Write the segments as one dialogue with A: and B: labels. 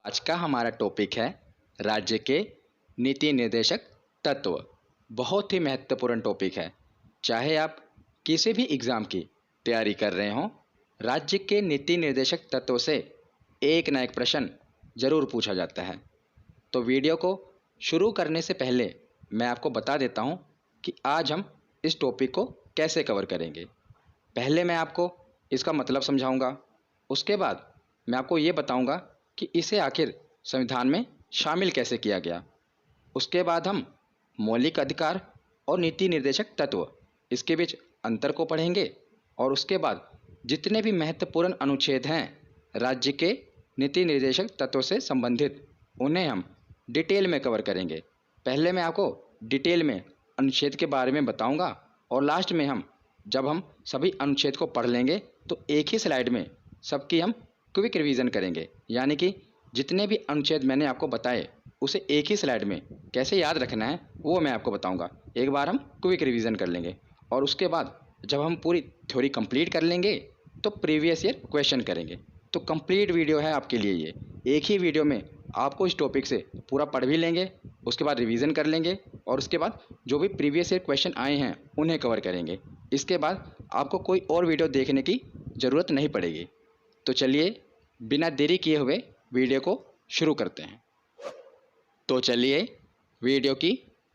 A: आज का हमारा टॉपिक है राज्य के नीति निर्देशक तत्व। बहुत ही महत्वपूर्ण टॉपिक है। चाहे आप किसी भी एग्ज़ाम की तैयारी कर रहे हों, राज्य के नीति निर्देशक तत्व से एक ना एक प्रश्न ज़रूर पूछा जाता है। तो वीडियो को शुरू करने से पहले मैं आपको बता देता हूं कि आज हम इस टॉपिक को कैसे कवर करेंगे। पहले मैं आपको इसका मतलब समझाऊंगा, उसके बाद मैं आपको ये बताऊंगा कि इसे आखिर संविधान में शामिल कैसे किया गया। उसके बाद हम मौलिक अधिकार और नीति निर्देशक तत्व इसके बीच अंतर को पढ़ेंगे और उसके बाद जितने भी महत्वपूर्ण अनुच्छेद हैं राज्य के नीति निर्देशक तत्व से संबंधित, उन्हें हम डिटेल में कवर करेंगे। पहले मैं आपको डिटेल में अनुच्छेद के बारे में बताऊंगा और लास्ट में जब हम सभी अनुच्छेद को पढ़ लेंगे तो एक ही स्लाइड में सबकी हम क्विक रिवीजन करेंगे। यानी कि जितने भी अनुच्छेद मैंने आपको बताए उसे एक ही स्लाइड में कैसे याद रखना है वो मैं आपको बताऊंगा। एक बार हम क्विक रिवीजन कर लेंगे और उसके बाद जब हम पूरी थ्योरी कंप्लीट कर लेंगे तो प्रीवियस ईयर क्वेश्चन करेंगे। तो कंप्लीट वीडियो है आपके लिए ये। एक ही वीडियो में आपको इस टॉपिक से पूरा पढ़ भी लेंगे, उसके बाद रिवीजन कर लेंगे और उसके बाद जो भी प्रीवियस ईयर क्वेश्चन आए हैं उन्हें कवर करेंगे। इसके बाद आपको कोई और वीडियो देखने की ज़रूरत नहीं पड़ेगी। तो चलिए बिना देरी किए हुए वीडियो को शुरू करते हैं। तो चलिए वीडियो की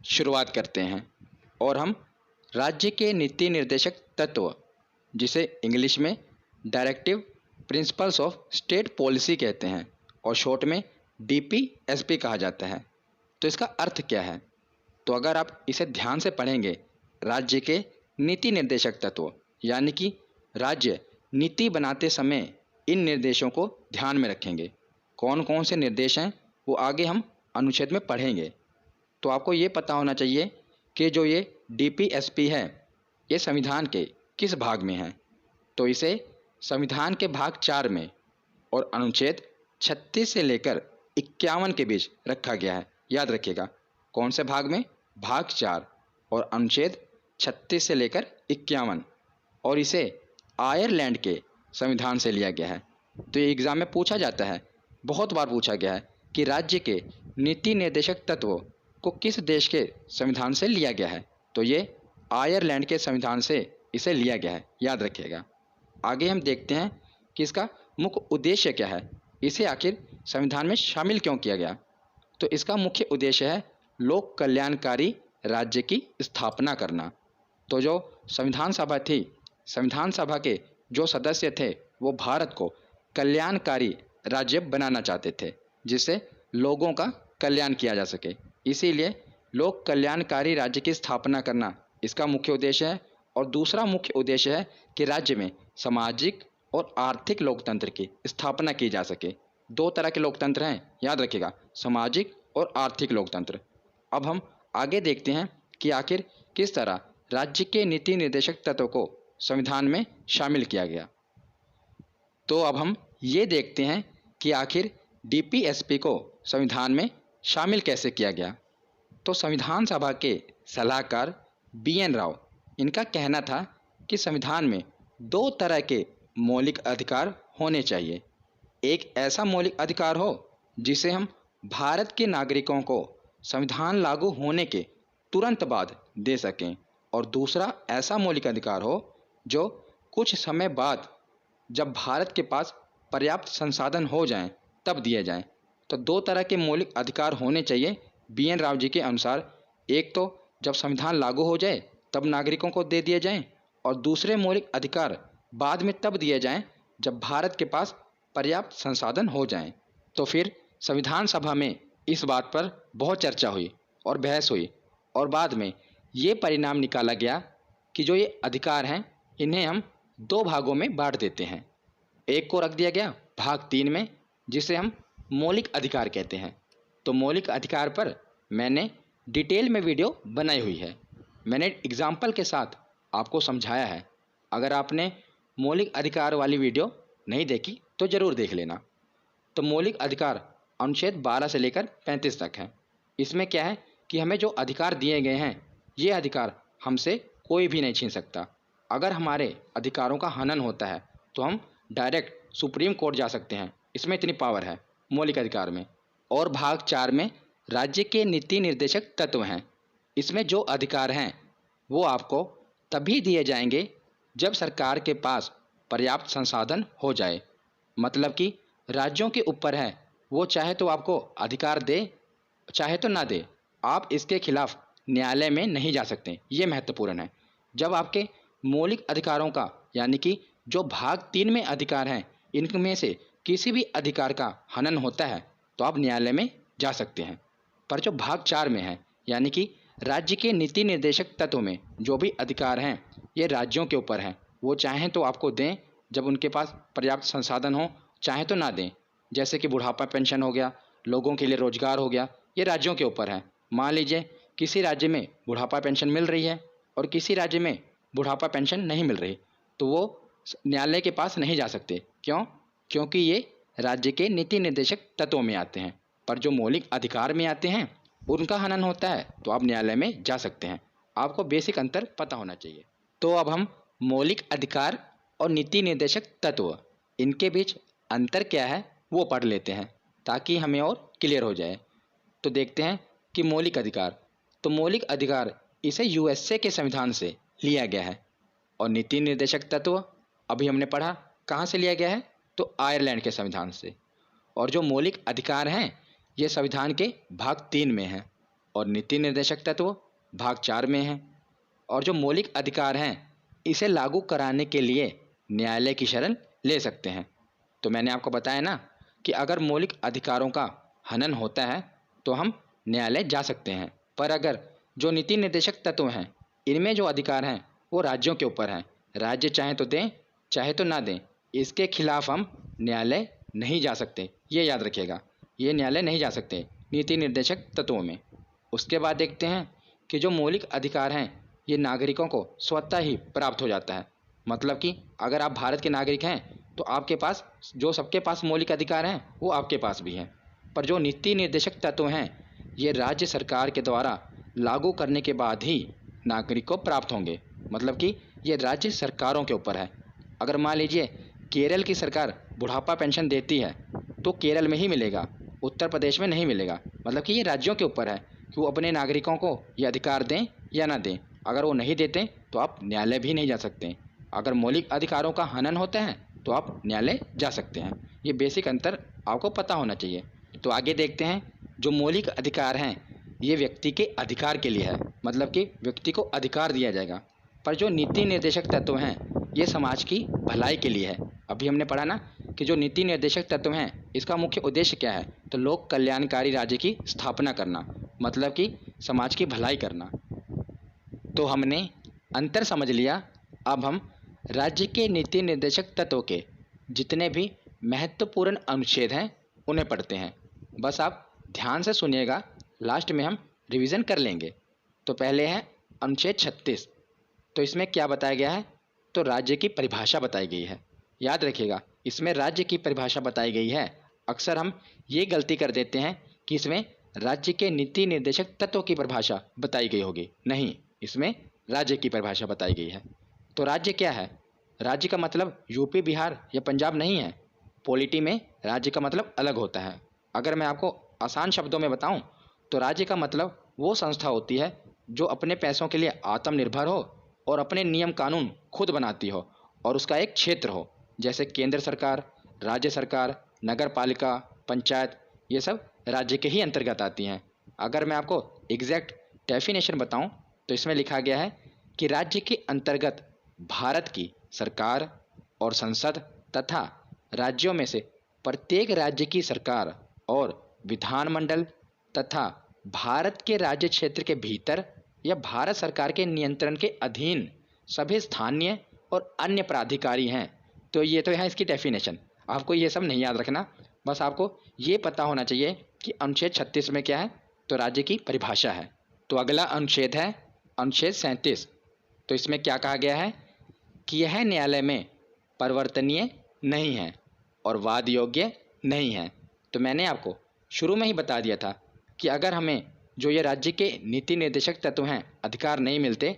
A: शुरुआत करते हैं और हम राज्य के नीति निर्देशक तत्व, जिसे इंग्लिश में directive principles of state policy कहते हैं और शॉर्ट में DPSP कहा जाता है। तो इसका अर्थ क्या है? तो अगर आप इसे ध्यान से पढ़ेंगे, राज्य के नीति निर्देशक तत्व यानी कि राज्य नीति बनाते समय इन निर्देशों को ध्यान में रखेंगे। कौन कौन से निर्देश हैं वो आगे हम अनुच्छेद में पढ़ेंगे। तो आपको ये पता होना चाहिए कि जो ये DPSP है ये संविधान के किस भाग में है। तो इसे संविधान के भाग 4 में और अनुच्छेद 36 से लेकर 51 के बीच रखा गया है। याद रखिएगा, कौन से भाग में? भाग 4 और अनुच्छेद 36 से लेकर 51। और इसे आयरलैंड के संविधान से लिया गया है। तो ये एग्ज़ाम में पूछा जाता है, बहुत बार पूछा गया है कि राज्य के नीति निर्देशक तत्व को किस देश के संविधान से लिया गया है। तो ये आयरलैंड के संविधान से इसे लिया गया है। याद रखिएगा। आगे हम देखते हैं कि इसका मुख्य उद्देश्य क्या है, इसे आखिर संविधान में शामिल क्यों किया गया। तो इसका मुख्य उद्देश्य है लोक कल्याणकारी राज्य की स्थापना करना। तो जो संविधान सभा थी, संविधान सभा के जो सदस्य थे वो भारत को कल्याणकारी राज्य बनाना चाहते थे जिससे लोगों का कल्याण किया जा सके। इसीलिए लोक कल्याणकारी राज्य की स्थापना करना इसका मुख्य उद्देश्य है। और दूसरा मुख्य उद्देश्य है कि राज्य में सामाजिक और आर्थिक लोकतंत्र की स्थापना की जा सके। दो तरह के लोकतंत्र हैं, याद रखिएगा, सामाजिक और आर्थिक लोकतंत्र। अब हम आगे देखते हैं कि आखिर किस तरह राज्य के नीति निर्देशक तत्व को संविधान में शामिल किया गया। तो अब हम ये देखते हैं कि आखिर DPSP को संविधान में शामिल कैसे किया गया। तो संविधान सभा के सलाहकार BN राव, इनका कहना था कि संविधान में 2 तरह के मौलिक अधिकार होने चाहिए। एक ऐसा मौलिक अधिकार हो जिसे हम भारत के नागरिकों को संविधान लागू होने के तुरंत बाद दे सकें और दूसरा ऐसा मौलिक अधिकार हो जो कुछ समय बाद जब भारत के पास पर्याप्त संसाधन हो जाएं तब दिए जाएं। तो 2 तरह के मौलिक अधिकार होने चाहिए BN राव जी के अनुसार। एक तो जब संविधान लागू हो जाए तब नागरिकों को दे दिए जाएं और दूसरे मौलिक अधिकार बाद में तब दिए जाएं जब भारत के पास पर्याप्त संसाधन हो जाएं। तो फिर संविधान सभा में इस बात पर बहुत चर्चा हुई और बहस हुई और बाद में ये परिणाम निकाला गया कि जो ये अधिकार हैं इन्हें हम 2 भागों में बांट देते हैं। एक को रख दिया गया भाग 3 में जिसे हम मौलिक अधिकार कहते हैं। तो मौलिक अधिकार पर मैंने डिटेल में वीडियो बनाई हुई है। मैंने एग्जाम्पल के साथ आपको समझाया है। अगर आपने मौलिक अधिकार वाली वीडियो नहीं देखी तो ज़रूर देख लेना। तो मौलिक अधिकार अनुच्छेद 12 से लेकर 35 तक है। इसमें क्या है कि हमें जो अधिकार दिए गए हैं ये अधिकार हमसे कोई भी नहीं छीन सकता। अगर हमारे अधिकारों का हनन होता है तो हम डायरेक्ट सुप्रीम कोर्ट जा सकते हैं, इसमें इतनी पावर है। मौलिक अधिकार में, और भाग 4 में राज्य के नीति निर्देशक तत्व हैं। इसमें जो अधिकार हैं वो आपको तभी दिए जाएंगे जब सरकार के पास पर्याप्त संसाधन हो जाए। मतलब कि राज्यों के ऊपर है, वो चाहे तो आपको अधिकार दे, चाहे तो ना दे। आप इसके खिलाफ न्यायालय में नहीं जा सकते, ये महत्वपूर्ण है। जब आपके मौलिक अधिकारों का यानी कि जो भाग 3 में अधिकार हैं, इनमें से किसी भी अधिकार का हनन होता है तो आप न्यायालय में जा सकते हैं। पर जो भाग 4 में है यानी कि राज्य के नीति निर्देशक तत्व में जो भी अधिकार हैं ये राज्यों के ऊपर हैं। वो चाहें तो आपको दें जब उनके पास पर्याप्त संसाधन हो, चाहे तो ना दें। जैसे कि बुढ़ापा पेंशन हो गया, लोगों के लिए रोजगार हो गया, ये राज्यों के ऊपर है। मान लीजिए किसी राज्य में बुढ़ापा पेंशन मिल रही है और किसी राज्य में बुढ़ापा पेंशन नहीं मिल रही, तो वो न्यायालय के पास नहीं जा सकते। क्यों? क्योंकि ये राज्य के नीति निर्देशक तत्वों में आते हैं। पर जो मौलिक अधिकार में आते हैं उनका हनन होता है तो आप न्यायालय में जा सकते हैं। आपको बेसिक अंतर पता होना चाहिए। तो अब हम मौलिक अधिकार और नीति निर्देशक तत्व, इनके बीच अंतर क्या है वो पढ़ लेते हैं ताकि हमें और क्लियर हो जाए। तो देखते हैं कि मौलिक अधिकार, तो मौलिक अधिकार इसे यूएसए के संविधान से लिया गया है। और नीति निर्देशक तत्व अभी हमने पढ़ा कहाँ से लिया गया है, तो आयरलैंड के संविधान से। और जो मौलिक अधिकार हैं ये संविधान के भाग 3 में हैं और नीति निर्देशक तत्व भाग 4 में हैं। और जो मौलिक अधिकार हैं इसे लागू कराने के लिए न्यायालय की शरण ले सकते हैं। तो मैंने आपको बताया ना कि अगर मौलिक अधिकारों का हनन होता है तो हम न्यायालय जा सकते हैं। पर अगर जो नीति निर्देशक तत्व हैं इनमें जो अधिकार हैं वो राज्यों के ऊपर हैं। राज्य चाहे तो दें, चाहे तो ना दें, इसके खिलाफ हम न्यायालय नहीं जा सकते। ये याद रखिएगा, ये न्यायालय नहीं जा सकते नीति निर्देशक तत्वों में। उसके बाद देखते हैं कि जो मौलिक अधिकार हैं ये नागरिकों को स्वतः ही प्राप्त हो जाता है। मतलब कि अगर आप भारत के नागरिक हैं तो आपके पास जो सबके पास मौलिक अधिकार हैं वो आपके पास भी हैं। पर जो नीति निर्देशक तत्व हैं ये राज्य सरकार के द्वारा लागू करने के बाद ही नागरिक को प्राप्त होंगे। मतलब कि ये राज्य सरकारों के ऊपर है। अगर मान लीजिए केरल की सरकार बुढ़ापा पेंशन देती है तो केरल में ही मिलेगा, उत्तर प्रदेश में नहीं मिलेगा। मतलब कि ये राज्यों के ऊपर है कि वो अपने नागरिकों को ये अधिकार दें या ना दें। अगर वो नहीं देते तो आप न्यायालय भी नहीं जा सकते। अगर मौलिक अधिकारों का हनन होता है तो आप न्यायालय जा सकते हैं। ये बेसिक अंतर आपको पता होना चाहिए। तो आगे देखते हैं, जो मौलिक अधिकार हैं ये व्यक्ति के अधिकार के लिए है, मतलब कि व्यक्ति को अधिकार दिया जाएगा। पर जो नीति निर्देशक तत्व हैं ये समाज की भलाई के लिए है। अभी हमने पढ़ा ना कि जो नीति निर्देशक तत्व हैं इसका मुख्य उद्देश्य क्या है, तो लोक कल्याणकारी राज्य की स्थापना करना, मतलब कि समाज की भलाई करना। तो हमने अंतर समझ लिया। अब हम राज्य के नीति निर्देशक तत्व के जितने भी महत्वपूर्ण अनुच्छेद हैं उन्हें पढ़ते हैं। बस आप ध्यान से सुनिएगा, लास्ट में हम रिवीजन कर लेंगे। तो पहले है अनुच्छेद 36। तो इसमें क्या बताया गया है, तो राज्य की परिभाषा बताई गई है। याद रखिएगा, इसमें राज्य की परिभाषा बताई गई है। अक्सर हम ये गलती कर देते हैं कि इसमें राज्य के नीति निर्देशक तत्व की परिभाषा बताई गई होगी। नहीं, इसमें राज्य की परिभाषा बताई गई है। तो राज्य क्या है? राज्य का मतलब यूपी, बिहार या पंजाब नहीं है। पॉलिटी में राज्य का मतलब अलग होता है। अगर मैं आपको आसान शब्दों में बताऊं तो राज्य का मतलब वो संस्था होती है जो अपने पैसों के लिए आत्मनिर्भर हो और अपने नियम कानून खुद बनाती हो और उसका एक क्षेत्र हो। जैसे केंद्र सरकार, राज्य सरकार, नगर पालिका, पंचायत, ये सब राज्य के ही अंतर्गत आती हैं। अगर मैं आपको एग्जैक्ट डेफिनेशन बताऊं तो इसमें लिखा गया है कि राज्य के अंतर्गत भारत की सरकार और संसद तथा राज्यों में से प्रत्येक राज्य की सरकार और विधानमंडल तथा भारत के राज्य क्षेत्र के भीतर या भारत सरकार के नियंत्रण के अधीन सभी स्थानीय और अन्य प्राधिकारी हैं। तो ये तो है इसकी डेफिनेशन। आपको ये सब नहीं याद रखना, बस आपको ये पता होना चाहिए कि अनुच्छेद 36 में क्या है, तो राज्य की परिभाषा है। तो अगला अनुच्छेद है अनुच्छेद 37। तो इसमें क्या कहा गया है कि यह न्यायालय में परिवर्तनीय नहीं है और वाद योग्य नहीं है। तो मैंने आपको शुरू में ही बता दिया था कि अगर हमें जो ये राज्य के नीति निर्देशक तत्व हैं अधिकार नहीं मिलते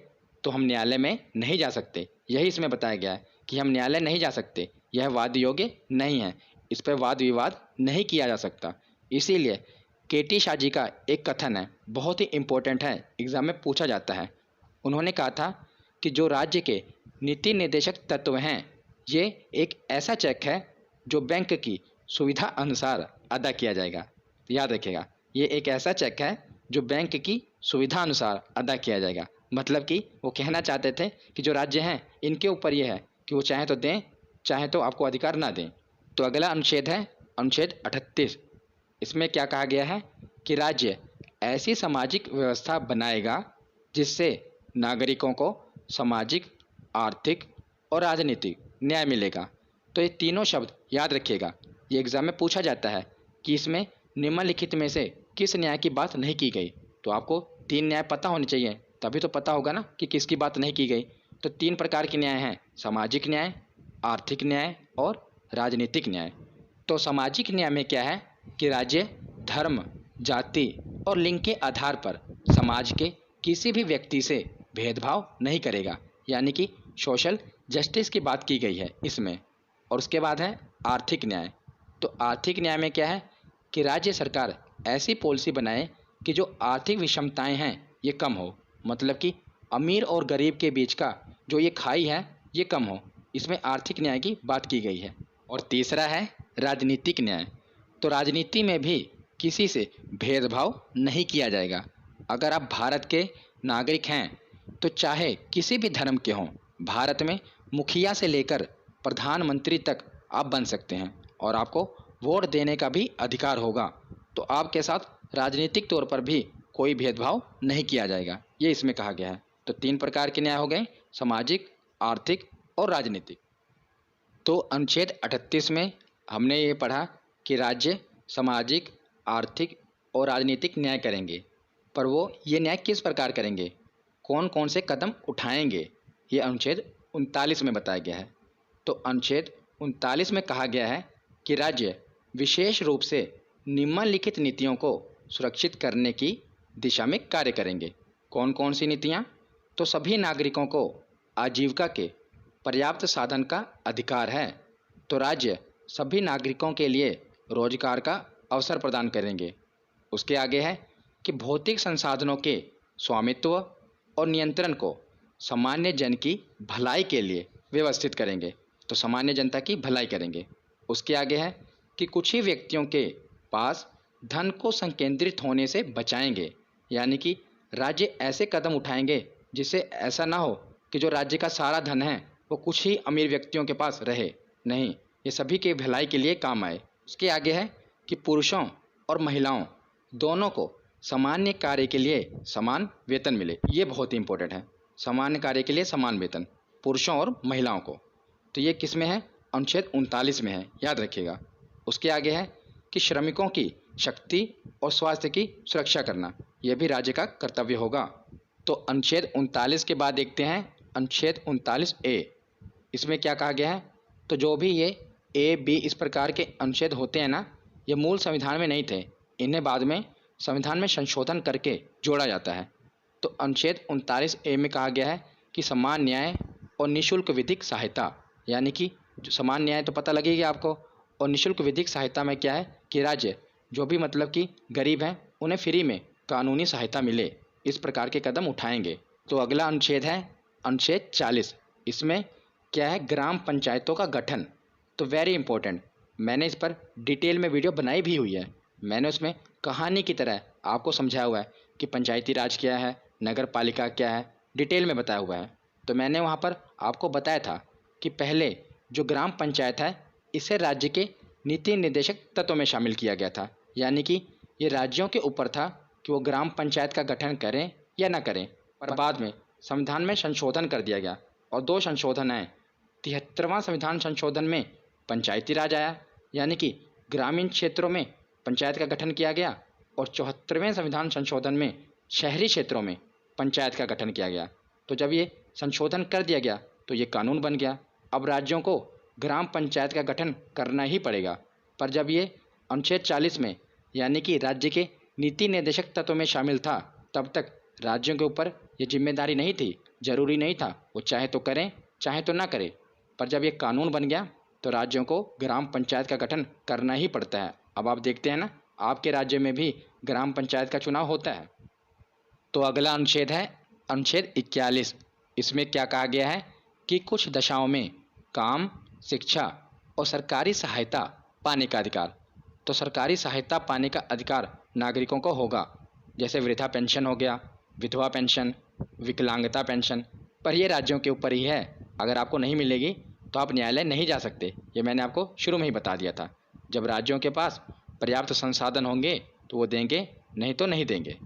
A: तो हम न्यायालय में नहीं जा सकते। यही इसमें बताया गया है कि हम न्यायालय नहीं जा सकते, यह वाद योग्य नहीं है। इस पर वाद विवाद नहीं किया जा सकता। इसीलिए केटी शाह जी का एक कथन है, बहुत ही इम्पोर्टेंट है, एग्जाम में पूछा जाता है। उन्होंने कहा था कि जो राज्य के नीति निर्देशक तत्व हैं, ये एक ऐसा चेक है जो बैंक की सुविधा अनुसार अदा किया जाएगा। याद रखिएगा, ये एक ऐसा चेक है जो बैंक की सुविधा अनुसार अदा किया जाएगा। मतलब कि वो कहना चाहते थे कि जो राज्य हैं इनके ऊपर ये है कि वो चाहे तो दें, चाहे तो आपको अधिकार ना दें। तो अगला अनुच्छेद है अनुच्छेद 38। इसमें क्या कहा गया है कि राज्य ऐसी सामाजिक व्यवस्था बनाएगा जिससे नागरिकों को सामाजिक, आर्थिक और राजनीतिक न्याय मिलेगा। तो ये तीनों शब्द याद रखिएगा, ये एग्जाम में पूछा जाता है कि इसमें निम्नलिखित में से किस न्याय की बात नहीं की गई। तो आपको तीन न्याय पता होने चाहिए, तभी तो पता होगा ना कि किसकी बात नहीं की गई। तो तीन प्रकार के न्याय हैं, सामाजिक न्याय, आर्थिक न्याय और राजनीतिक न्याय। तो सामाजिक न्याय में क्या है कि राज्य धर्म, जाति और लिंग के आधार पर समाज के किसी भी व्यक्ति से भेदभाव नहीं करेगा, यानी कि सोशल जस्टिस की बात की गई है इसमें। और उसके बाद है आर्थिक न्याय। तो आर्थिक न्याय में क्या है कि राज्य सरकार ऐसी पॉलिसी बनाए कि जो आर्थिक विषमताएं हैं ये कम हो, मतलब कि अमीर और गरीब के बीच का जो ये खाई है ये कम हो, इसमें आर्थिक न्याय की बात की गई है। और तीसरा है राजनीतिक न्याय। तो राजनीति में भी किसी से भेदभाव नहीं किया जाएगा। अगर आप भारत के नागरिक हैं तो चाहे किसी भी धर्म के हों, भारत में मुखिया से लेकर प्रधानमंत्री तक आप बन सकते हैं और आपको वोट देने का भी अधिकार होगा। तो आपके साथ राजनीतिक तौर पर भी कोई भेदभाव नहीं किया जाएगा, ये इसमें कहा गया है। तो तीन प्रकार के न्याय हो गए, सामाजिक, आर्थिक और राजनीतिक। तो अनुच्छेद 38 में हमने ये पढ़ा कि राज्य सामाजिक, आर्थिक और राजनीतिक न्याय करेंगे, पर वो ये न्याय किस प्रकार करेंगे, कौन कौन से कदम उठाएंगे, ये अनुच्छेद 39 में बताया गया है। तो अनुच्छेद 39 में कहा गया है कि राज्य विशेष रूप से निम्नलिखित नीतियों को सुरक्षित करने की दिशा में कार्य करेंगे। कौन कौन सी नीतियाँ? तो सभी नागरिकों को आजीविका के पर्याप्त साधन का अधिकार है। तो राज्य सभी नागरिकों के लिए रोजगार का अवसर प्रदान करेंगे। उसके आगे है कि भौतिक संसाधनों के स्वामित्व और नियंत्रण को सामान्य जन की भलाई के लिए व्यवस्थित करेंगे। तो सामान्य जनता की भलाई करेंगे। उसके आगे है कि कुछ ही व्यक्तियों के पास धन को संकेंद्रित होने से बचाएंगे, यानी कि राज्य ऐसे कदम उठाएंगे जिससे ऐसा ना हो कि जो राज्य का सारा धन है वो कुछ ही अमीर व्यक्तियों के पास रहे, नहीं, ये सभी के भलाई के लिए काम आए। उसके आगे है कि पुरुषों और महिलाओं दोनों को सामान्य कार्य के लिए समान वेतन मिले। ये बहुत ही इंपॉर्टेंट है, सामान्य कार्य के लिए समान वेतन पुरुषों और महिलाओं को। तो ये किस में है? अनुच्छेद 39 में है, याद रखिएगा। उसके आगे है कि श्रमिकों की शक्ति और स्वास्थ्य की सुरक्षा करना, यह भी राज्य का कर्तव्य होगा। तो अनुच्छेद 39 के बाद देखते हैं अनुच्छेद 39A। इसमें क्या कहा गया है? तो जो भी ये A, B इस प्रकार के अनुच्छेद होते हैं ना, ये मूल संविधान में नहीं थे, इन्हें बाद में संविधान में संशोधन करके जोड़ा जाता है। तो अनुच्छेद 39A में कहा गया है कि समान न्याय और निःशुल्क विधिक सहायता, यानी कि जो समान न्याय तो पता लगेगा आपको, और निःशुल्क विधिक सहायता में क्या है कि राज्य जो भी मतलब कि गरीब हैं उन्हें फ्री में कानूनी सहायता मिले, इस प्रकार के कदम उठाएंगे। तो अगला अनुच्छेद है अनुच्छेद 40। इसमें क्या है? ग्राम पंचायतों का गठन। तो वेरी इंपॉर्टेंट, मैंने इस पर डिटेल में वीडियो बनाई भी हुई है। मैंने उसमें कहानी की तरह आपको समझाया हुआ है कि पंचायती राज क्या है, नगर पालिका क्या है, डिटेल में बताया हुआ है। तो मैंने वहाँ पर आपको बताया था कि पहले जो ग्राम पंचायत है इसे राज्य के नीति निर्देशक तत्व में शामिल किया गया था, यानी कि ये राज्यों के ऊपर था कि वो ग्राम पंचायत का गठन करें या ना करें। पर बाद में संविधान में संशोधन कर दिया गया और दो संशोधन आए। 73वां संविधान संशोधन में पंचायती राज आया, यानी कि ग्रामीण क्षेत्रों में पंचायत का गठन किया गया, और 74वें संविधान संशोधन में शहरी क्षेत्रों में पंचायत का गठन किया गया। तो जब ये संशोधन कर दिया गया तो ये कानून बन गया, अब राज्यों को ग्राम पंचायत का गठन करना ही पड़ेगा। पर जब ये अनुच्छेद 40 में यानी कि राज्य के नीति निर्देशक तत्व में शामिल था, तब तक राज्यों के ऊपर ये जिम्मेदारी नहीं थी, जरूरी नहीं था, वो चाहे तो करें चाहे तो ना करें। पर जब ये कानून बन गया तो राज्यों को ग्राम पंचायत का गठन करना ही पड़ता है। अब आप देखते हैं ना, आपके राज्य में भी ग्राम पंचायत का चुनाव होता है। तो अगला अनुच्छेद है अनुच्छेद 41। इसमें क्या कहा गया है कि कुछ दशाओं में काम, शिक्षा और सरकारी सहायता पाने का अधिकार। तो सरकारी सहायता पाने का अधिकार नागरिकों को होगा, जैसे वृद्धा पेंशन हो गया, विधवा पेंशन, विकलांगता पेंशन। पर ये राज्यों के ऊपर ही है। अगर आपको नहीं मिलेगी तो आप न्यायालय नहीं जा सकते। ये मैंने आपको शुरू में ही बता दिया था। जब राज्यों के पास पर्याप्त संसाधन होंगे तो वो देंगे, नहीं तो नहीं देंगे।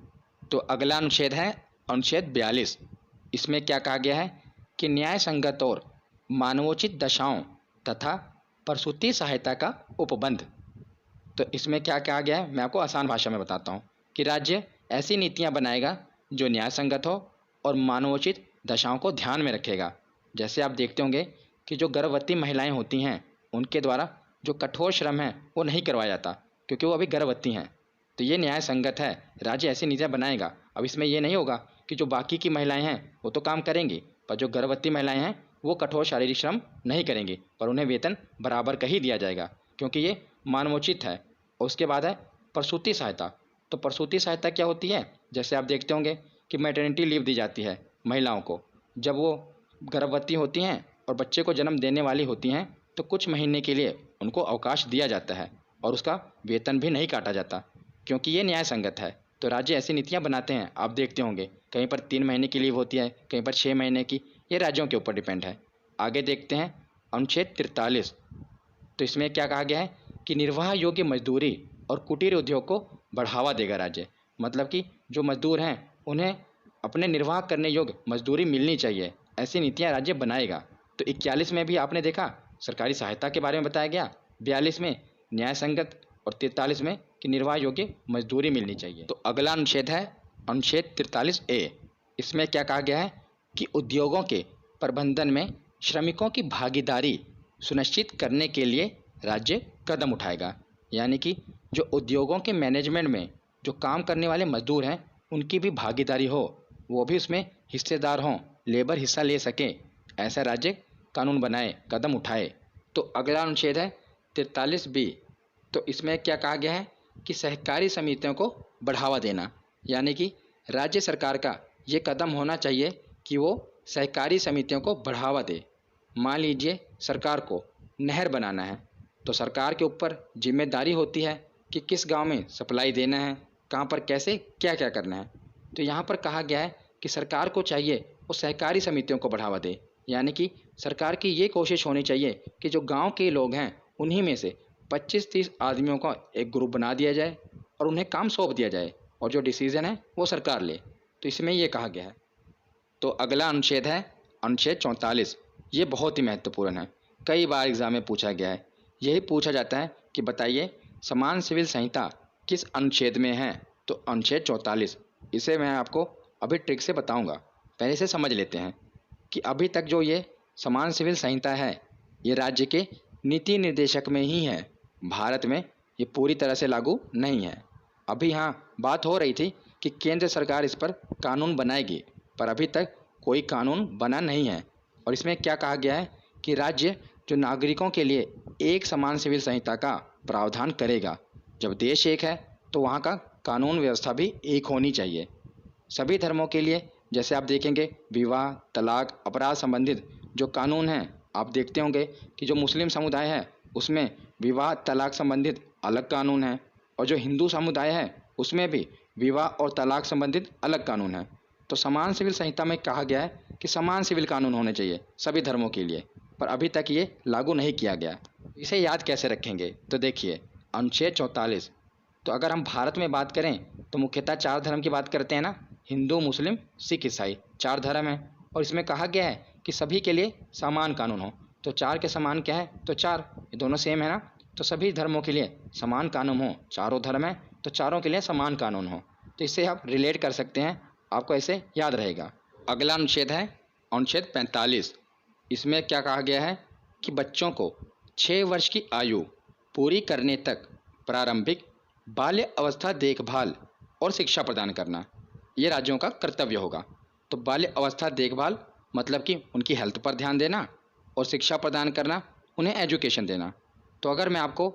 A: तो अगला अनुच्छेद है अनुच्छेद 42। इसमें क्या कहा गया है कि न्याय संगत और मानवोचित दशाओं तथा प्रसूति सहायता का उपबंध। तो इसमें क्या कहा गया है, मैं आपको आसान भाषा में बताता हूँ कि राज्य ऐसी नीतियाँ बनाएगा जो न्याय संगत हो और मानवोचित दशाओं को ध्यान में रखेगा। जैसे आप देखते होंगे कि जो गर्भवती महिलाएं होती हैं उनके द्वारा जो कठोर श्रम है वो नहीं करवाया जाता, क्योंकि वो अभी गर्भवती हैं। तो ये न्याय संगत है, राज्य ऐसी नीतियाँ बनाएगा। अब इसमें ये नहीं होगा कि जो बाकी की महिलाएं हैं वो तो काम करेंगी, पर जो गर्भवती महिलाएं हैं वो कठोर शारीरिक श्रम नहीं करेंगी, पर उन्हें वेतन बराबर का ही दिया जाएगा, क्योंकि ये मानवोचित है। और उसके बाद है प्रसूति सहायता। तो प्रसूति सहायता क्या होती है, जैसे आप देखते होंगे कि मैटरनिटी लीव दी जाती है महिलाओं को। जब वो गर्भवती होती हैं और बच्चे को जन्म देने वाली होती हैं तो कुछ महीने के लिए उनको अवकाश दिया जाता है और उसका वेतन भी नहीं काटा जाता, क्योंकि ये न्याय संगत है। तो राज्य ऐसी नीतियाँ बनाते हैं, आप देखते होंगे कहीं पर 3 महीने की लीव होती है, कहीं पर 6 महीने की। ये राज्यों के ऊपर डिपेंड है। आगे देखते हैं अनुच्छेद 43। तो इसमें क्या कहा गया है कि निर्वाह योग्य मजदूरी और कुटीर उद्योग को बढ़ावा देगा राज्य। मतलब कि जो मजदूर हैं उन्हें अपने निर्वाह करने योग्य मजदूरी मिलनी चाहिए, ऐसी नीतियाँ राज्य बनाएगा। तो 41 में भी आपने देखा सरकारी सहायता के बारे में बताया गया, 42 में न्याय संगत और 43 में कि निर्वाह योग्य मजदूरी मिलनी चाहिए। तो अगला अनुच्छेद है अनुच्छेद 43A। इसमें क्या कहा गया है कि उद्योगों के प्रबंधन में श्रमिकों की भागीदारी सुनिश्चित करने के लिए राज्य कदम उठाएगा। यानी कि जो उद्योगों के मैनेजमेंट में जो काम करने वाले मजदूर हैं उनकी भी भागीदारी हो, वो भी उसमें हिस्सेदार हों, लेबर हिस्सा ले सकें, ऐसा राज्य कानून बनाए, कदम उठाए। तो अगला अनुच्छेद है 43B। तो इसमें क्या कहा गया है कि सहकारी समितियों को बढ़ावा देना। यानी कि राज्य सरकार का ये कदम होना चाहिए कि वो सहकारी समितियों को बढ़ावा दे। मान लीजिए सरकार को नहर बनाना है, तो सरकार के ऊपर जिम्मेदारी होती है कि किस गांव में सप्लाई देना है, कहां पर कैसे क्या क्या करना है। तो यहाँ पर कहा गया है कि सरकार को चाहिए वो सहकारी समितियों को बढ़ावा दे। यानी कि सरकार की ये कोशिश होनी चाहिए कि जो गांव के लोग हैं उन्हीं में से 25-30 आदमियों का एक ग्रुप बना दिया जाए और उन्हें काम सौंप दिया जाए, और जो डिसीज़न है वो सरकार ले। तो इसमें ये कहा गया है। तो अगला अनुच्छेद है अनुच्छेद 44। ये बहुत ही महत्वपूर्ण है, कई बार एग्जाम में पूछा गया है। यही पूछा जाता है कि बताइए समान सिविल संहिता किस अनुच्छेद में है। तो अनुच्छेद 44। इसे मैं आपको अभी ट्रिक से बताऊंगा, पहले से समझ लेते हैं कि अभी तक जो ये समान सिविल संहिता है ये राज्य के नीति निर्देशक में ही है, भारत में ये पूरी तरह से लागू नहीं है। अभी हाँ बात हो रही थी कि केंद्र सरकार इस पर कानून बनाएगी, पर अभी तक कोई कानून बना नहीं है। और इसमें क्या कहा गया है कि राज्य जो नागरिकों के लिए एक समान सिविल संहिता का प्रावधान करेगा। जब देश एक है तो वहाँ का कानून व्यवस्था भी एक होनी चाहिए सभी धर्मों के लिए। जैसे आप देखेंगे विवाह, तलाक, अपराध संबंधित जो कानून हैं, आप देखते होंगे कि जो मुस्लिम समुदाय है उसमें विवाह तलाक संबंधित अलग कानून है, और जो हिंदू समुदाय है उसमें भी विवाह और तलाक संबंधित अलग कानून है। तो समान सिविल संहिता में कहा गया है कि समान सिविल कानून होने चाहिए सभी धर्मों के लिए, पर अभी तक ये लागू नहीं किया गया। इसे याद कैसे रखेंगे, तो देखिए अनुच्छेद 44। तो अगर हम भारत में बात करें तो मुख्यतः 4 धर्म की बात करते हैं ना, हिंदू, मुस्लिम, सिख, ईसाई, 4 धर्म हैं। और इसमें कहा गया है कि सभी के लिए समान कानून हो। तो 4 के समान क्या है, तो 4, ये दोनों सेम है ना। तो सभी धर्मों के लिए समान कानून हो, चारों धर्म है तो चारों के लिए समान कानून हो। तो इससे आप रिलेट कर सकते हैं, आपको ऐसे याद रहेगा। अगला अनुच्छेद है अनुच्छेद 45। इसमें क्या कहा गया है कि बच्चों को 6 वर्ष की आयु पूरी करने तक प्रारंभिक बाल्य अवस्था देखभाल और शिक्षा प्रदान करना ये राज्यों का कर्तव्य होगा। तो बाल्य अवस्था देखभाल मतलब कि उनकी हेल्थ पर ध्यान देना, और शिक्षा प्रदान करना उन्हें एजुकेशन देना। तो अगर मैं आपको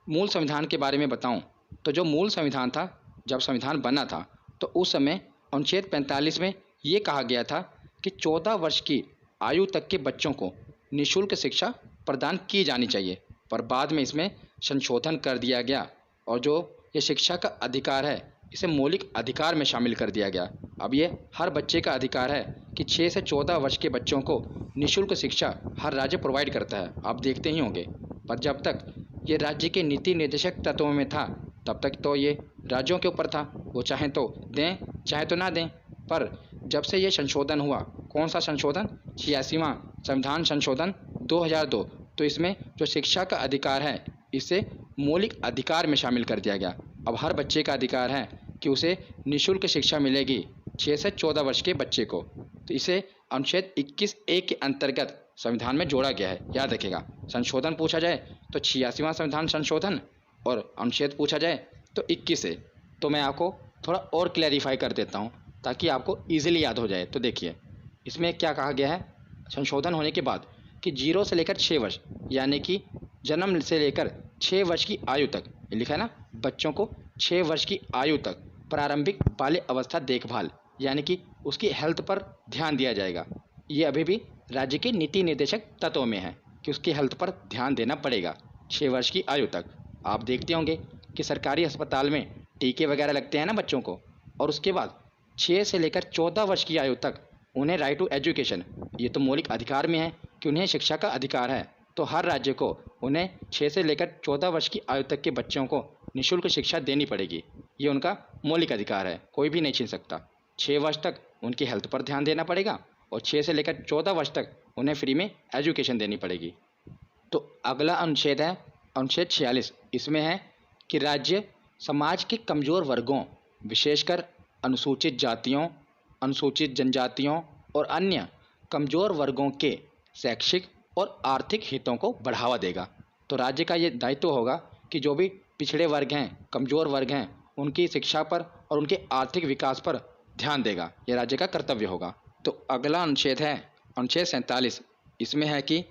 A: मूल संविधान के बारे में बताऊं, तो जो मूल संविधान था, जब संविधान बना था, तो उस समय अनुच्छेद 45 में ये कहा गया था कि 14 वर्ष की आयु तक के बच्चों को निःशुल्क शिक्षा प्रदान की जानी चाहिए। पर बाद में इसमें संशोधन कर दिया गया और जो ये शिक्षा का अधिकार है, इसे मौलिक अधिकार में शामिल कर दिया गया। अब ये हर बच्चे का अधिकार है कि 6 से 14 वर्ष के बच्चों को निःशुल्क शिक्षा हर राज्य प्रोवाइड करता है, आप देखते ही होंगे। पर जब तक ये राज्य के नीति निर्देशक तत्वों में था, तब तक तो ये राज्यों के ऊपर था, वो चाहें तो दें चाहे तो ना दें। पर जब से ये संशोधन हुआ, कौन सा संशोधन, 86वां संविधान संशोधन 2002, तो इसमें जो शिक्षा का अधिकार है, इसे मौलिक अधिकार में शामिल कर दिया गया। अब हर बच्चे का अधिकार है कि उसे निःशुल्क शिक्षा मिलेगी 6 से 14 वर्ष के बच्चे को। तो इसे अनुच्छेद 21A के अंतर्गत संविधान में जोड़ा गया है। याद रखिएगा, संशोधन पूछा जाए तो 86वां संविधान संशोधन, और अनुच्छेद पूछा जाए तो 21 है। तो मैं आपको थोड़ा और क्लैरिफाई कर देता हूँ ताकि आपको ईजिली याद हो जाए। तो देखिए, इसमें क्या कहा गया है संशोधन होने के बाद कि 0 से लेकर 6 वर्ष, यानी कि जन्म से लेकर 6 वर्ष की आयु तक, ये लिखा है ना, बच्चों को 6 वर्ष की आयु तक प्रारंभिक बाल्य अवस्था देखभाल, यानी कि उसकी हेल्थ पर ध्यान दिया जाएगा। ये अभी भी राज्य के नीति निर्देशक तत्वों में है कि उसकी हेल्थ पर ध्यान देना पड़ेगा 6 वर्ष की आयु तक। आप देखते होंगे कि सरकारी अस्पताल में टीके वगैरह लगते हैं ना बच्चों को, और उसके बाद 6 से लेकर 14 वर्ष की आयु तक उन्हें राइट टू एजुकेशन, ये तो मौलिक अधिकार में है कि उन्हें शिक्षा का अधिकार है। तो हर राज्य को उन्हें 6 से लेकर 14 वर्ष की आयु तक के बच्चों को निःशुल्क शिक्षा देनी पड़ेगी। ये उनका मौलिक अधिकार है, कोई भी नहीं छीन सकता। 6 वर्ष तक उनकी हेल्थ पर ध्यान देना पड़ेगा और 6 से लेकर 14 वर्ष तक उन्हें फ्री में एजुकेशन देनी पड़ेगी। तो अगला अनुच्छेद है अनुच्छेद 46। इसमें है कि राज्य समाज के कमज़ोर वर्गों, विशेषकर अनुसूचित जातियों, अनुसूचित जनजातियों और अन्य कमज़ोर वर्गों के शैक्षिक और आर्थिक हितों को बढ़ावा देगा। तो राज्य का ये दायित्व होगा कि जो भी पिछड़े वर्ग हैं, कमज़ोर वर्ग हैं, उनकी शिक्षा पर और उनके आर्थिक विकास पर ध्यान देगा। ये राज्य का कर्तव्य होगा। तो अगला अनुच्छेद है अनुच्छेद 47। इसमें है कि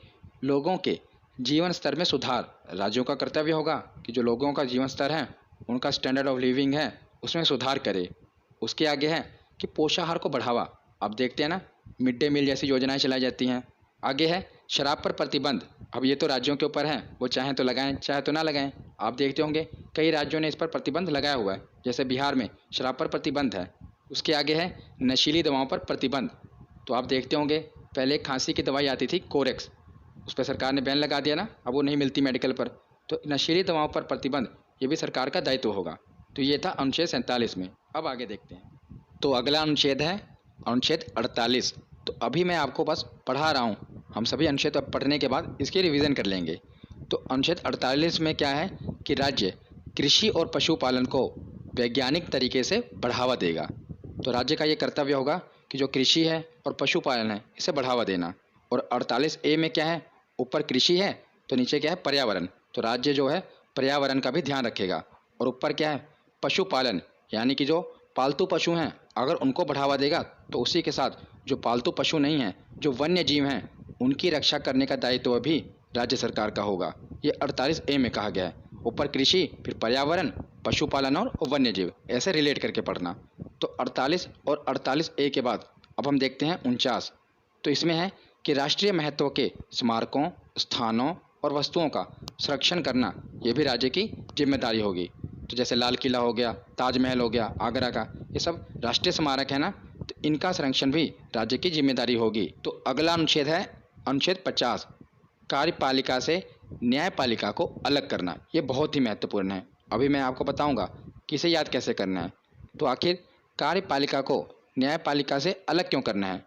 A: लोगों के जीवन स्तर में सुधार, राज्यों का कर्तव्य होगा कि जो लोगों का जीवन स्तर है, उनका स्टैंडर्ड ऑफ लिविंग है, उसमें सुधार करे। उसके आगे है कि पोषाहार को बढ़ावा, अब देखते हैं ना, मिड डे मील जैसी योजनाएं चलाई जाती हैं। आगे है शराब पर प्रतिबंध, अब ये तो राज्यों के ऊपर है, वो चाहें तो लगाएं चाहे तो ना लगाएं। आप देखते होंगे कई राज्यों ने इस पर प्रतिबंध लगाया हुआ है, जैसे बिहार में शराब पर प्रतिबंध है। उसके आगे है नशीली दवाओं पर प्रतिबंध। तो आप देखते होंगे पहले खांसी की दवाई आती थी कोरेक्स, उस पर सरकार ने बैन लगा दिया ना, अब वो नहीं मिलती मेडिकल पर। तो नशीली दवाओं पर प्रतिबंध, ये भी सरकार का दायित्व होगा। तो ये था अनुच्छेद 47 में। अब आगे देखते हैं। तो अगला अनुच्छेद है अनुच्छेद 48। तो अभी मैं आपको बस पढ़ा रहा हूँ, हम सभी अनुच्छेद पढ़ने के बाद इसकी रिवीजन कर लेंगे। तो अनुच्छेद 48 में क्या है कि राज्य कृषि और पशुपालन को वैज्ञानिक तरीके से बढ़ावा देगा। तो राज्य का ये कर्तव्य होगा कि जो कृषि है और पशुपालन है, इसे बढ़ावा देना। और 48A में क्या है, ऊपर कृषि है तो नीचे क्या है, पर्यावरण। तो राज्य जो है पर्यावरण का भी ध्यान रखेगा। और ऊपर क्या है, पशुपालन, यानी कि जो पालतू पशु हैं, अगर उनको बढ़ावा देगा तो उसी के साथ जो पालतू पशु नहीं हैं, जो वन्य जीव हैं, उनकी रक्षा करने का दायित्व भी राज्य सरकार का होगा। ये 48A में कहा गया है। ऊपर कृषि, फिर पर्यावरण, पशुपालन और वन्य जीव, ऐसे रिलेट करके पढ़ना। तो 48 और 48A के बाद अब हम देखते हैं 49। तो इसमें है कि राष्ट्रीय महत्व के स्मारकों, स्थानों और वस्तुओं का संरक्षण करना, ये भी राज्य की जिम्मेदारी होगी। तो जैसे लाल किला हो गया, ताजमहल हो गया आगरा का, ये सब राष्ट्रीय स्मारक है ना, तो इनका संरक्षण भी राज्य की जिम्मेदारी होगी। तो अगला अनुच्छेद है अनुच्छेद 50, कार्यपालिका से न्यायपालिका को अलग करना। ये बहुत ही महत्वपूर्ण है। अभी मैं आपको बताऊंगा कि इसे याद कैसे करना है। तो आखिर कार्यपालिका को न्यायपालिका से अलग क्यों करना है,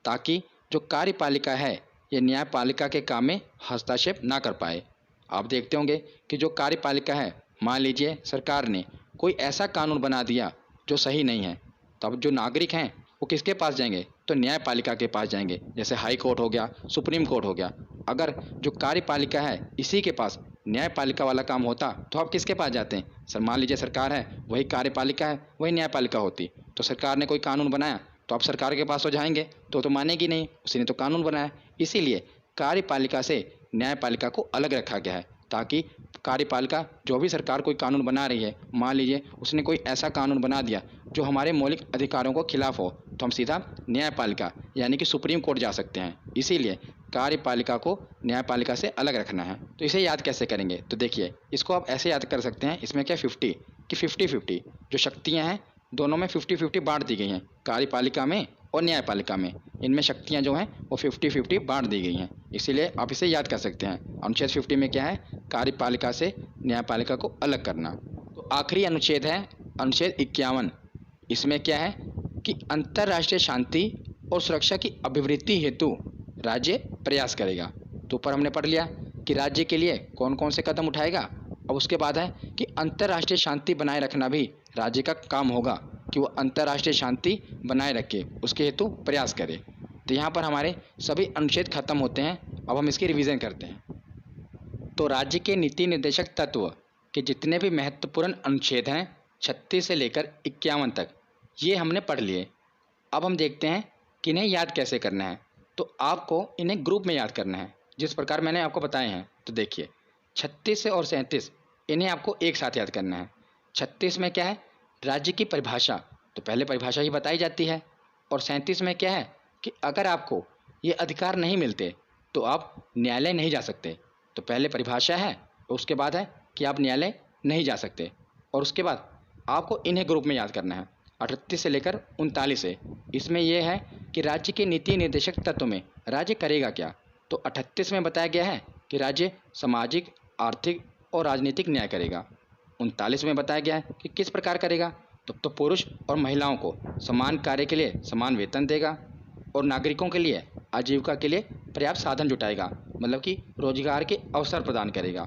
A: ताकि जो कार्यपालिका है ये न्यायपालिका के काम में हस्तक्षेप ना कर पाए। आप देखते होंगे कि जो कार्यपालिका है, मान लीजिए सरकार ने कोई ऐसा कानून बना दिया जो सही नहीं है, तब जो नागरिक हैं वो किसके पास जाएंगे, तो न्यायपालिका के पास जाएंगे। जैसे हाई कोर्ट हो गया, सुप्रीम कोर्ट हो गया। अगर जो कार्यपालिका है इसी के पास न्यायपालिका वाला काम होता तो आप किसके पास जाते हैं, सर मान लीजिए सरकार है, वही कार्यपालिका है, वही न्यायपालिका होती। तो सरकार ने कोई कानून बनाया तो आप सरकार के पास तो जाएंगे, तो मानेगी नहीं, उसी ने तो कानून बनाया। इसीलिए कार्यपालिका से न्यायपालिका को अलग रखा गया है, ताकि कार्यपालिका जो भी सरकार कोई कानून बना रही है, मान लीजिए उसने कोई ऐसा कानून बना दिया जो हमारे मौलिक अधिकारों को खिलाफ हो, तो हम सीधा न्यायपालिका यानी कि सुप्रीम कोर्ट जा सकते हैं। इसीलिए कार्यपालिका को न्यायपालिका से अलग रखना है। तो इसे याद कैसे करेंगे, तो देखिए इसको आप ऐसे याद कर सकते हैं, इसमें क्या 50 कि 50-50 जो शक्तियाँ हैं दोनों में 50-50 बांट दी गई हैं, कार्यपालिका में और न्यायपालिका में। इनमें शक्तियाँ जो हैं वो 50-50 बांट दी गई हैं, इसीलिए आप इसे याद कर सकते हैं। अनुच्छेद 50 में क्या है, कार्यपालिका से न्यायपालिका को अलग करना। तो आखिरी अनुच्छेद है अनुच्छेद 51। इसमें क्या है कि अंतर्राष्ट्रीय शांति और सुरक्षा की अभिवृद्धि हेतु राज्य प्रयास करेगा। तो ऊपर हमने पढ़ लिया कि राज्य के लिए कौन कौन से कदम उठाएगा। अब उसके बाद है कि अंतर्राष्ट्रीय शांति बनाए रखना भी राज्य का काम होगा, कि वो अंतर्राष्ट्रीय शांति बनाए रखे, उसके हेतु प्रयास करे। तो यहाँ पर हमारे सभी अनुच्छेद खत्म होते हैं। अब हम इसकी रिवीजन करते हैं। तो राज्य के नीति निर्देशक तत्व के जितने भी महत्वपूर्ण अनुच्छेद हैं 36 से लेकर 51 तक, ये हमने पढ़ लिए। अब हम देखते हैं कि इन्हें याद कैसे करना है। तो आपको इन्हें ग्रुप में याद करना है, जिस प्रकार मैंने आपको बताए हैं। तो देखिए 36 और 37 इन्हें आपको एक साथ याद करना है। 36 में क्या है, राज्य की परिभाषा, तो पहले परिभाषा ही बताई जाती है। और 37 में क्या है कि अगर आपको ये अधिकार नहीं मिलते तो आप न्यायालय नहीं जा सकते। तो पहले परिभाषा है, उसके बाद है कि आप न्यायालय नहीं जा सकते, और उसके बाद आपको इन्हें ग्रुप में याद करना है 38 से लेकर 39 से। इसमें यह है कि राज्य के नीति निर्देशक तत्व में राज्य करेगा क्या। तो 38 में बताया गया है कि राज्य सामाजिक, आर्थिक और राजनीतिक न्याय करेगा। 39 में बताया गया है कि किस प्रकार करेगा। तो पुरुष और महिलाओं को समान कार्य के लिए समान वेतन देगा, और नागरिकों के लिए आजीविका के लिए पर्याप्त साधन जुटाएगा, मतलब कि रोजगार के अवसर प्रदान करेगा।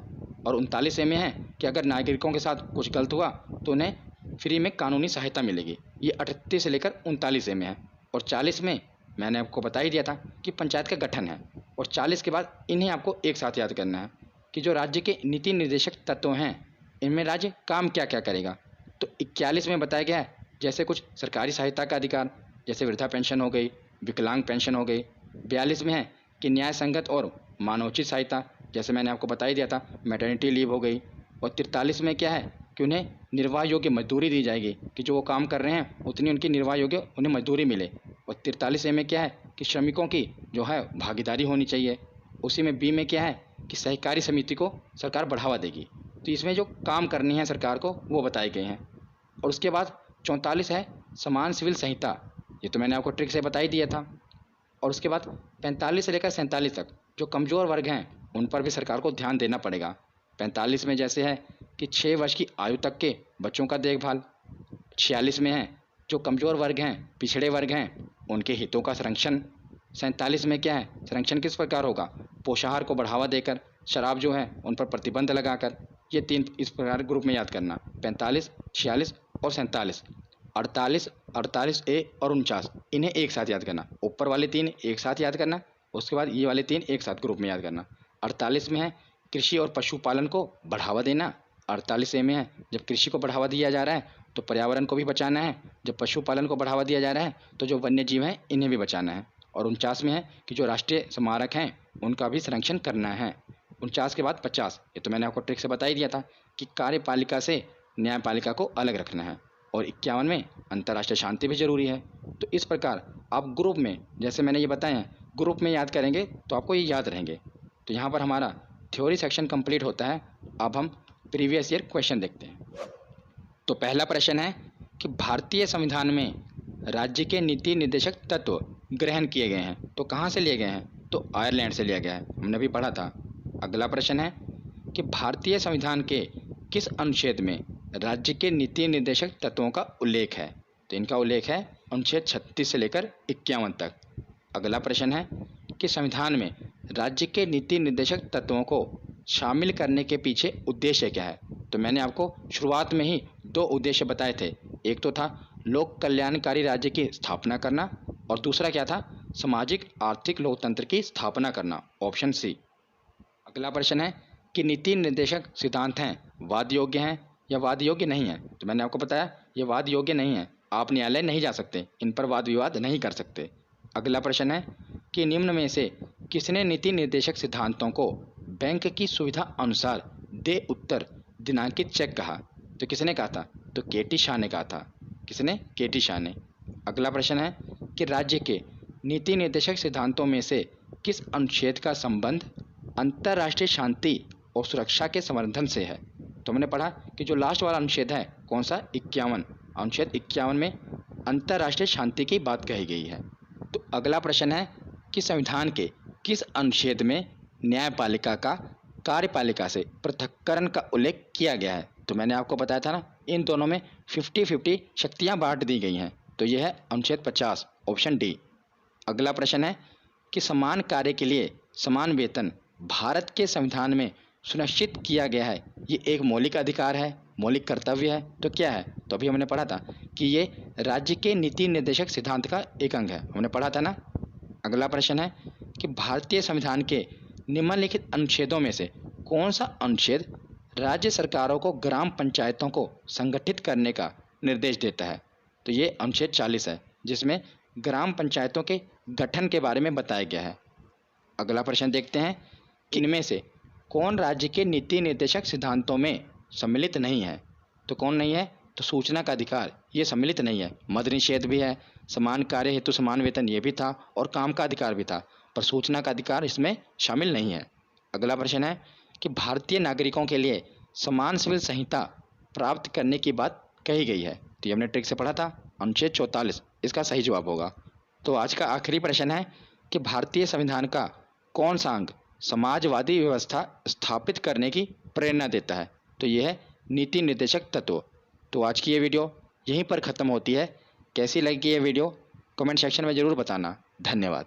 A: और 39 में है कि अगर नागरिकों के साथ कुछ गलत हुआ तो उन्हें फ्री में कानूनी सहायता मिलेगी। ये 38 से लेकर 39 में है। और 40 में मैंने आपको बता ही दिया था कि पंचायत का गठन है। और 40 के बाद इन्हें आपको एक साथ याद करना है कि जो राज्य के नीति निर्देशक तत्व हैं, इनमें राज्य काम क्या क्या करेगा। तो 41 में बताया गया है जैसे कुछ सरकारी सहायता का अधिकार, जैसे वृद्धा पेंशन हो गई, विकलांग पेंशन हो गई। 42 में है कि न्याय संगत और मानवोचित सहायता, जैसे मैंने आपको बता ही दिया था, मैटरनिटी लीव हो गई। और 43 में क्या है कि उन्हें निर्वाह योग्य मजदूरी दी जाएगी, कि जो वो काम कर रहे हैं उतनी उनकी निर्वाह योग्य उन्हें मजदूरी मिले। और 43 ए में क्या है कि श्रमिकों की जो है भागीदारी होनी चाहिए। उसी में बी में क्या है कि सहकारी समिति को सरकार बढ़ावा देगी। तो इसमें जो काम करनी है सरकार को वो बताए गए हैं। और उसके बाद 44 है समान सिविल संहिता, ये तो मैंने आपको ट्रिक से बता ही दिया था। और उसके बाद 45 से लेकर 47 तक जो कमज़ोर वर्ग हैं उन पर भी सरकार को ध्यान देना पड़ेगा। 45 में जैसे है कि 6 वर्ष की आयु तक के बच्चों का देखभाल। 46 में है जो कमज़ोर वर्ग हैं, पिछड़े वर्ग हैं, उनके हितों का संरक्षण। 47 में क्या है, संरक्षण किस प्रकार होगा, पोषाहार को बढ़ावा देकर, शराब जो है उन पर प्रतिबंध लगाकर। ये 3 इस प्रकार ग्रुप में याद करना, 45, 46 और 47। 48 ए और 49 इन्हें एक साथ याद करना। ऊपर वाले 3 एक साथ याद करना, उसके बाद ये वाले 3 एक साथ ग्रुप में याद करना। 48 में है कृषि और पशुपालन को बढ़ावा देना। 48 ए में है जब कृषि को बढ़ावा दिया जा रहा है तो पर्यावरण को भी बचाना है। जब पशुपालन को बढ़ावा दिया जा रहा है तो जो वन्य जीव हैं इन्हें भी बचाना है। और 49 में है कि जो राष्ट्रीय स्मारक हैं उनका भी संरक्षण करना है। 49 के बाद 50, ये तो मैंने आपको ट्रिक से बता ही दिया था कि कार्यपालिका से न्यायपालिका को अलग रखना है। और 51 में अंतर्राष्ट्रीय शांति भी जरूरी है। तो इस प्रकार आप ग्रुप में, जैसे मैंने ये बताए हैं, ग्रुप में याद करेंगे तो आपको ये याद रहेंगे। तो यहाँ पर हमारा थ्योरी सेक्शन कंप्लीट होता है। अब हम प्रीवियस ईयर क्वेश्चन देखते हैं। तो पहला प्रश्न है कि भारतीय संविधान में राज्य के नीति निर्देशक तत्व ग्रहण किए गए हैं, तो कहाँ से लिए गए हैं, तो आयरलैंड से लिया गया है, हमने भी पढ़ा था। अगला प्रश्न है कि भारतीय संविधान के किस अनुच्छेद में राज्य के नीति निर्देशक तत्वों का उल्लेख है, तो इनका उल्लेख है अनुच्छेद 36 से लेकर 51 तक। अगला प्रश्न है कि संविधान में राज्य के नीति निर्देशक तत्वों को शामिल करने के पीछे उद्देश्य क्या है, तो मैंने आपको शुरुआत में ही 2 उद्देश्य बताए थे। एक तो था लोक कल्याणकारी राज्य की स्थापना करना, और दूसरा क्या था, सामाजिक आर्थिक लोकतंत्र की स्थापना करना, ऑप्शन सी। अगला प्रश्न है कि नीति निर्देशक सिद्धांत हैं वाद योग्य हैं या वाद योग्य नहीं है, तो मैंने आपको बताया ये वाद योग्य नहीं है, आप न्यायालय नहीं जा सकते, इन पर वाद विवाद नहीं कर सकते। अगला प्रश्न है कि निम्न में से किसने नीति निर्देशक सिद्धांतों को बैंक की सुविधा अनुसार दे उत्तर दिनांकित चेक कहा? तो किसने कहा था? तो केटी शाह ने कहा था। किसने? केटी शाह ने। अगला प्रश्न है कि राज्य के नीति निर्देशक सिद्धांतों में से किस अनुच्छेद का संबंध अंतर्राष्ट्रीय शांति और सुरक्षा के समर्थन से है? तो हमने पढ़ा कि जो लास्ट वाला अनुच्छेद है कौन सा? 51। अनुच्छेद 51 में अंतर्राष्ट्रीय शांति की बात कही गई है। तो अगला प्रश्न है कि संविधान के किस अनुच्छेद में न्यायपालिका का कार्यपालिका से पृथक्करण का उल्लेख किया गया है? तो मैंने आपको बताया था ना, इन दोनों में 50-50 शक्तियां बांट दी गई हैं। तो यह है अनुच्छेद 50, ऑप्शन डी। अगला प्रश्न है कि समान कार्य के लिए समान वेतन भारत के संविधान में सुनिश्चित किया गया है। ये एक मौलिक अधिकार है, मौलिक कर्तव्य है। तो क्या है? तो अभी हमने पढ़ा था कि ये राज्य के नीति निर्देशक सिद्धांत का एक अंग है, हमने पढ़ा था ना। अगला प्रश्न है कि भारतीय संविधान के निम्नलिखित अनुच्छेदों में से कौन सा अनुच्छेद राज्य सरकारों को ग्राम पंचायतों को संगठित करने का निर्देश देता है? तो ये अनुच्छेद 40 है, जिसमें ग्राम पंचायतों के गठन के बारे में बताया गया है। अगला प्रश्न देखते हैं कि इनमें से कौन राज्य के नीति निर्देशक सिद्धांतों में सम्मिलित नहीं है? तो कौन नहीं है? तो सूचना का अधिकार ये सम्मिलित नहीं है। मद निषेध भी है, समान कार्य हेतु समान वेतन ये भी था, और काम का अधिकार भी था, पर सूचना का अधिकार इसमें शामिल नहीं है। अगला प्रश्न है कि भारतीय नागरिकों के लिए समान सिविल संहिता प्राप्त करने की बात कही गई है। तो ये हमने ट्रिक से पढ़ा था, अनुच्छेद 44 इसका सही जवाब होगा। तो आज का आखिरी प्रश्न है कि भारतीय संविधान का कौन सा अंग समाजवादी व्यवस्था स्थापित करने की प्रेरणा देता है? तो यह है नीति निर्देशक तत्व। तो आज की ये वीडियो यहीं पर ख़त्म होती है। कैसी लगी ये वीडियो कमेंट सेक्शन में ज़रूर बताना। धन्यवाद।